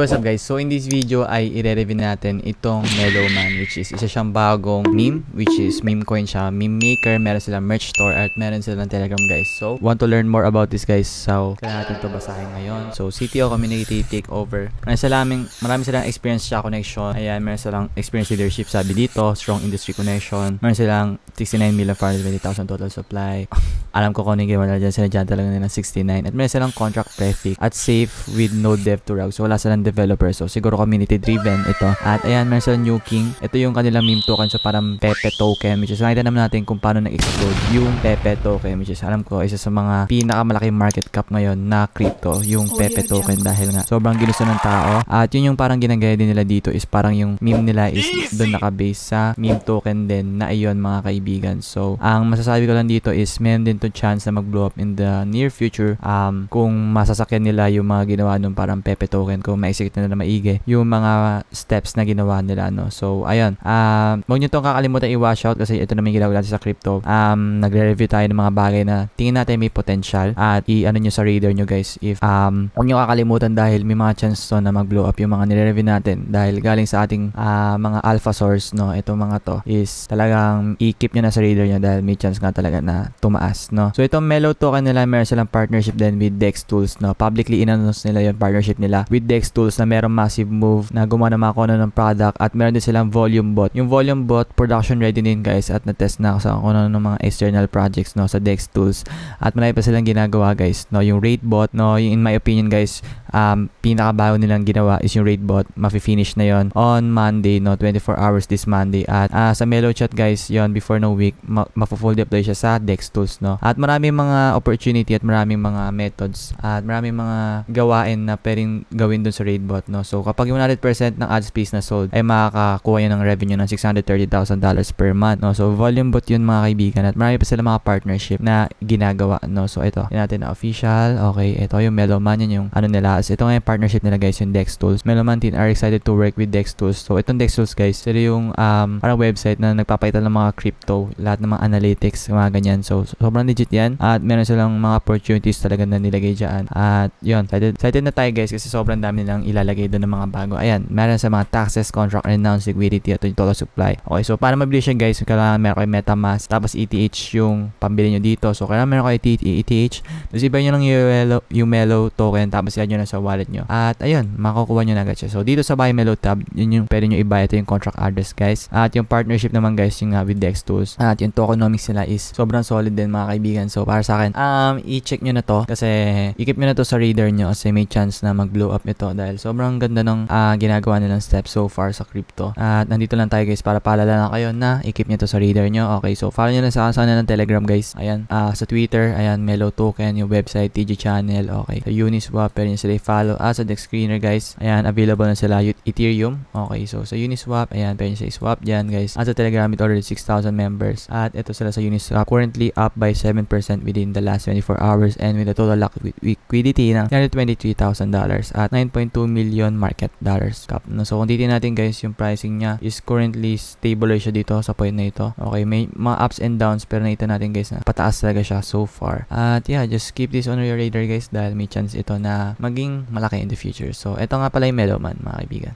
what's up guys? So in this video ay i-review natin itong Mellow Man, which is isa siyang bagong meme, which is meme coin siya, meme maker, meron silang merch store at meron silang Telegram guys. So want to learn more about this guys, so kailangan natin ito basahin ngayon. So CTO Community Takeover, marami silang experience siya connection, ayan, meron silang experience leadership sabi dito, strong industry connection, meron silang 69 million 420,000 total supply. Alam ko kung ano yung wala dyan, sila dyan talaga nilang 69 at meron silang contract prefix at safe with no dev to rug. So wala silang developer, so siguro community driven ito. At ayan, meron silang new king. Ito yung kanilang meme token, so parang Pepe token, which is nakita naman natin kung paano nag-explode yung Pepe token, which is alam ko isa sa mga pinakamalaking market cap ngayon na crypto, yung Pepe token, dahil nga sobrang ginusto ng tao. At yun yung parang ginagaya din nila dito is parang yung meme nila is doon nakabase sa meme token din na iyon mga kaibigan. So ang masasabi ko lang dito is meron din to chance na mag-blow up in the near future kung masasakyan nila yung mga ginawa nung parang Pepe token, kung ma-execute nila na maigi yung mga steps na ginawa nila, no. So ayun, huwag nyo itong kakalimutan i-wash out kasi ito naman yung ginagawa natin sa crypto. Nagre-review tayo ng mga bagay na tingin natin may potential at i-ano nyo sa radar nyo guys. If huwag nyo kakalimutan dahil may mga chance to na mag-blow up yung mga nire-review natin dahil galing sa ating mga alpha source, no. Itong mga to is talagang i-keep nyo na sa radar nyo dahil may chance nga talaga na tumaas, no. So itong Mellow token nila, meron silang partnership din with Dex Tools, no. Publicly in-announce nila yung partnership nila with Dex Tools na merong massive move na gumawa ng mga kono ng product at meron din silang volume bot. Yung volume bot production ready din guys at na-test na sa kono ng mga external projects, no, sa Dex Tools. At marami pa silang ginagawa guys, no. Yung rate bot, no, yung in my opinion guys, pinakabago nilang ginawa is yung rate bot. Mafi-finish na yon on Monday, no, 24 hours this Monday. At sa Mellow chat guys, yon before no week ma-full deploy siya sa Dex Tools, no. At maraming mga opportunity at maraming mga methods at maraming mga gawain na pwedeng gawin dun sa rate bot, no. So kapag yung 100% ng ad space na sold ay makakakuha yun ng revenue ng $630,000 per month, no. So volume bot yun mga kaibigan at marami pa sila mga partnership na ginagawa, no. So ito, yun natin na official. Okay, ito yung Mellow Man, yun yung ano nila. So ito nga yung partnership nila guys, yung Dex Tools. Mellow Man team are excited to work with Dex Tools. So itong Dex Tools guys, sila yung parang website na nagpapakita ng mga crypto, lahat ng mga analytics, mga ganyan. So sobrang legit yan at meron silang mga opportunities talaga na nilagay dyan. At yun, excited na tayo guys kasi sobrang dami nilang ilalagay doon ng mga bago. Ayan, meron sa mga taxes, contract, announced liquidity at yung total supply. Okay, so para mabili siya guys, kailangan meron kayo MetaMask, tapos ETH yung pambili nyo dito. So kailangan meron kayo ETH, tapos iba nyo ng yung Mellow token, tapos yan nyo na sa wallet nyo. At ayun, makukuha nyo na agad siya. So dito sa Buy Mellow tab, yun yung pwede nyo i-buy. Ito yung contract address guys. At yung partnership naman guys, yung with Dex Tools. At yung tokenomics nila is sobrang solid din mga kaibigan. So para sa akin, i-check nyo na to kasi i-keep nyo na to sa radar nyo kasi may chance na mag-blow up ito dahil sobrang ganda ng ginagawa nilang steps so far sa crypto. At nandito lang tayo guys para paalala na kayo na i-keep nyo to sa radar nyo. Okay, so follow nyo lang sa ng Telegram guys. Ayan, sa Twitter, ayan, Mellow token, yung website, TG channel. Okay, sa Uniswap, pwede nyo sila i-follow. Sa Dex Screener guys, ayan, available na sila Ethereum. Okay, so sa Uniswap, ayan, pwede nyo sila i-swap dyan guys. Sa Telegram, it already 6,000 members. At ito sila sa Uniswap, currently up by 7% within the last 24 hours and with a total liquidity ng $323,000 at 9.2 million market dollars cap. So kung titignan natin guys, yung pricing niya is currently stable siya dito sa point na ito. Okay, may mga ups and downs pero nakita natin guys na pataas talaga siya so far. At yeah, just keep this on your radar guys dahil may chance ito na maging malaki in the future. So ito nga pala yung Mellow Man mga kaibigan.